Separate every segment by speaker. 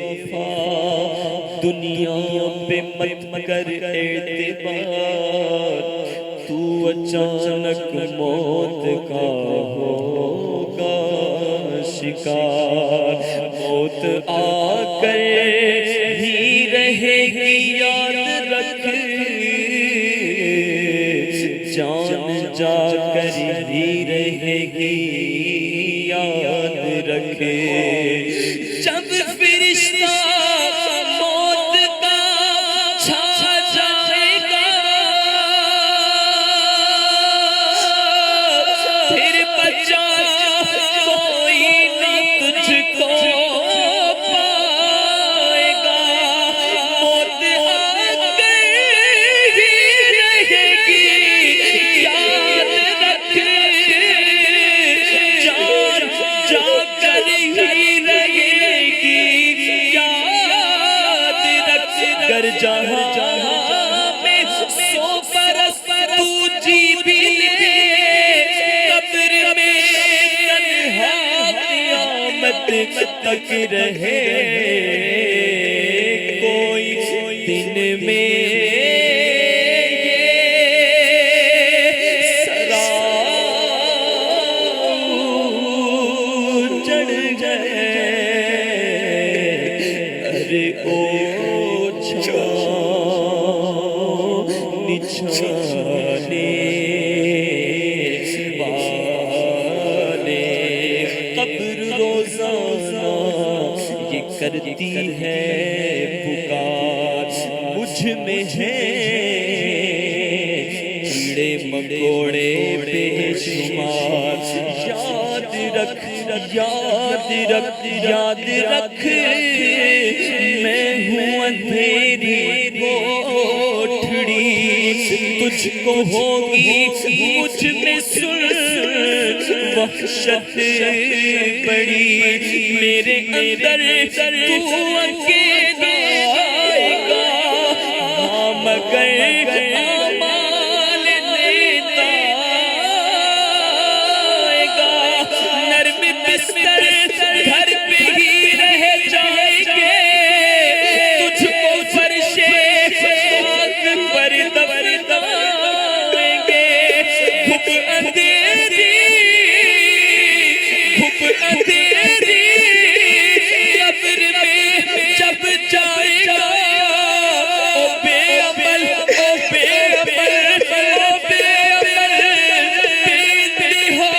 Speaker 1: وفا دنیا پہ مت کر اعتبار، تو اچانک موت کا ہوگا شکار، موت آ کر ہی رہے گی یاد رکھ، جان جا کر ہی رہے گی یاد رکھے، جب فرشتہ موت کا چھا جائے گا، پھر بچا کوئی نہ تجھ کو پائے گا، موت آ کر ہی رہے گی یاد رکھ، جان جا کر ہی رہے گی یاد رکھ، گر جہاں میں 100 برس تو جی بھی لے، قبر میں تنہا قیامت تک رہے، کوئی دن میں سرا چڑھ جائے، ارے او نچھانے والے، قبر روزانہ یہ کرتی ہے پکار، مجھ میں ہے کیڑے مکوڑے بے شمار، یاد رکھ یاد رکھ یاد رکھ، میں ہوں اندھیری کوٹھڑی، تجھ کو ہوگی مجھ میں وحشت بڑی، میرے اندر تو اکیلا آئے گا، ہاں مگر اعمال لیتا آئے گا، نرم بستر گھر پہ ہی رہ جائے گے، تجھ کو فرش خاک پر دفنائیں گے، گھپ اندھیری قبر میں جب جائے گا، او بے عمل او بے عمل او بے عمل، بے انتہا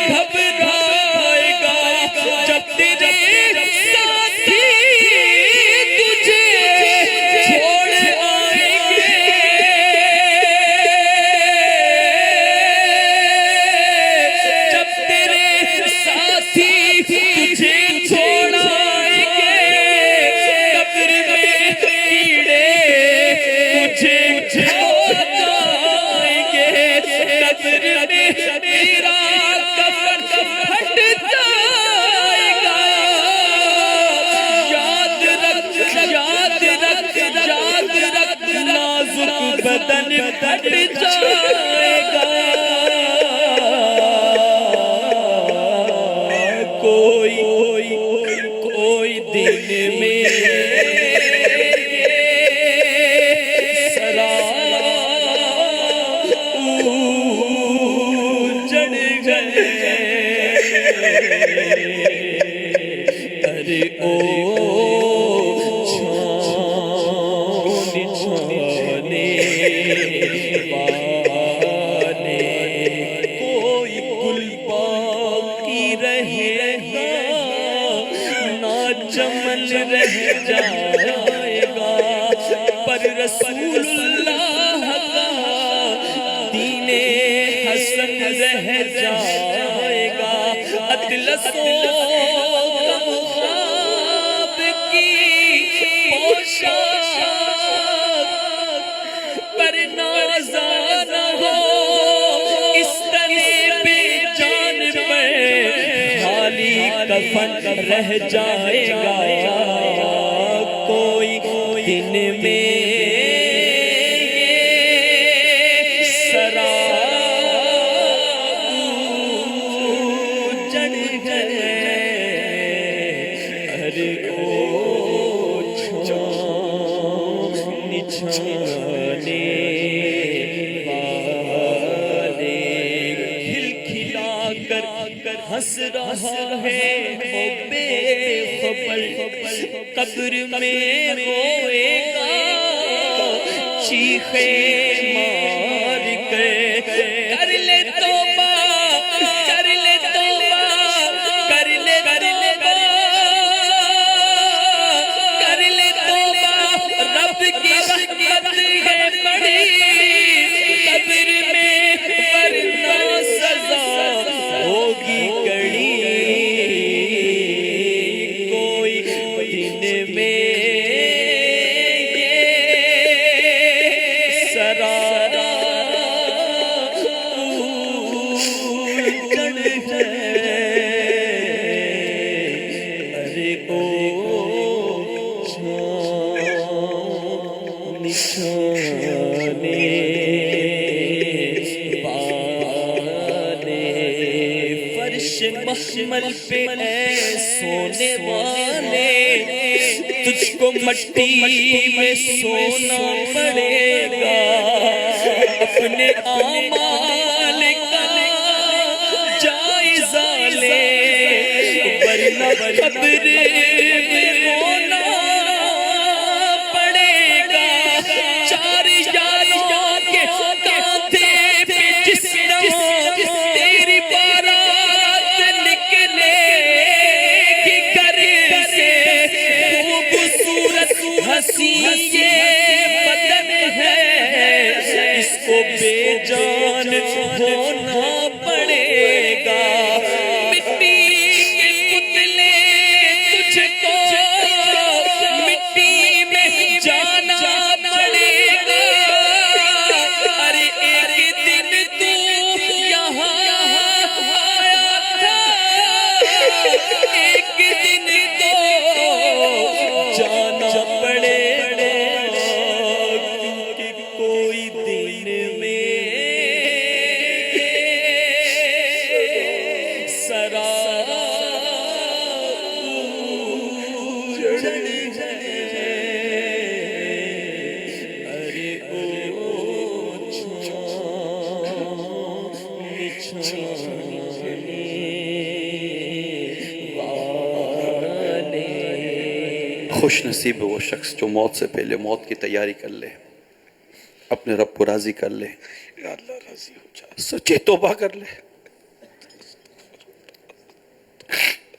Speaker 1: گھبرائے گا، جب تیرے ساتھی تجھے چھوڑ آئیں گے، جب تیرے ساتھی تجھے چھوڑ آئیں گے، قبر میں کیڑے تجھے چھوڑائیں گے، قبر میں تیرا کفن پھٹ جائے گا، یاد رکھ یاد رکھ یاد رکھ، نازک بدن پھٹ جائے گا، کوئی دن میں سرا چڑھ گئے، ارے او چھانے والے، کوئی گل باقی رہے گا، چمن رہ جائے گا، پر رسول اللہ کا دین حسن رہ جائے گا، اطلس و خواب کی پوشاک پر نازان ہو، اس طرح بے جان پر خالی کفن رہ جائے گا، کوئی دن میں سرا چڑھ گئے، ارے او ہنس رہا ہے وہ بے خبر، قبر میں روئے گا چیخے مار کر، کر لے توبہ، کر لے توبہ، کر لے توبہ، کر لے توبہ، رب کی رحمت ہے بڑی قبر میں ورنہ سزا ہوگی کڑی، کوئی دن میں مخمل پہ اے سونے والے، تجھ کو مٹی میں سونا پڑے گا، اپنے اعمال کا جائزہ لے ورنہ قبر میں رونا پڑے گا، چار یاروں کے کاندھے پہ جس طرح تیری بارات نکلے گی گھر سے، خوبصورت ہنسی یہ بدن ہے، اس کو بے جان ہونا پڑے گا، مٹی کے پتلے تجھ کو مٹی میں جانا پڑے گا، ارے ایک دن تو یہاں آیا تھا، ایک دن تو جانا پڑے گا، کیونکہ کوئی دن میں سرا
Speaker 2: خوش نصیب ہے وہ شخص جو موت سے پہلے موت کی تیاری کر لے، اپنے رب کو راضی کر لے، یا اللہ راضی ہو جائے، سچے توبہ کر لے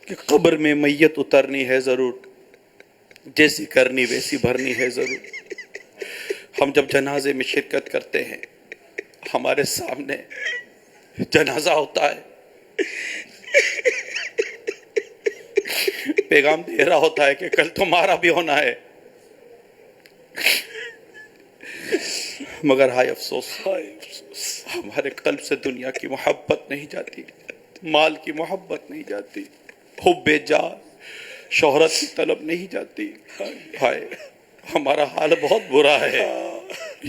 Speaker 2: کہ قبر میں میت اترنی ہے ضرور، جیسی کرنی ویسی بھرنی ہے ضرور۔ ہم جب جنازے میں شرکت کرتے ہیں، ہمارے سامنے جنازہ ہوتا ہے، پیغام دے رہا ہوتا ہے کہ کل تمہارا بھی ہونا ہے، مگر ہائے افسوس ہمارے قلب سے دنیا کی محبت نہیں جاتی، مال کی محبت نہیں جاتی، حب جاہ شہرت کی طلب نہیں جاتی، ہائے ہمارا حال بہت برا ہے،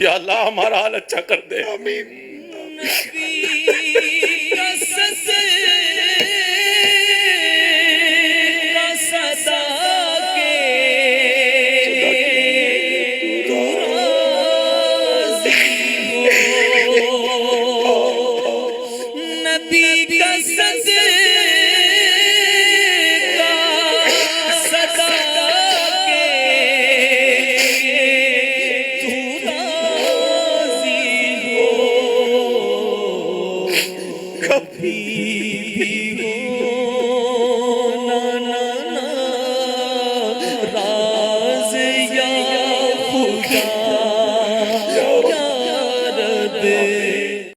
Speaker 2: یا اللہ ہمارا حال اچھا کر دے، آمین۔
Speaker 1: کبھی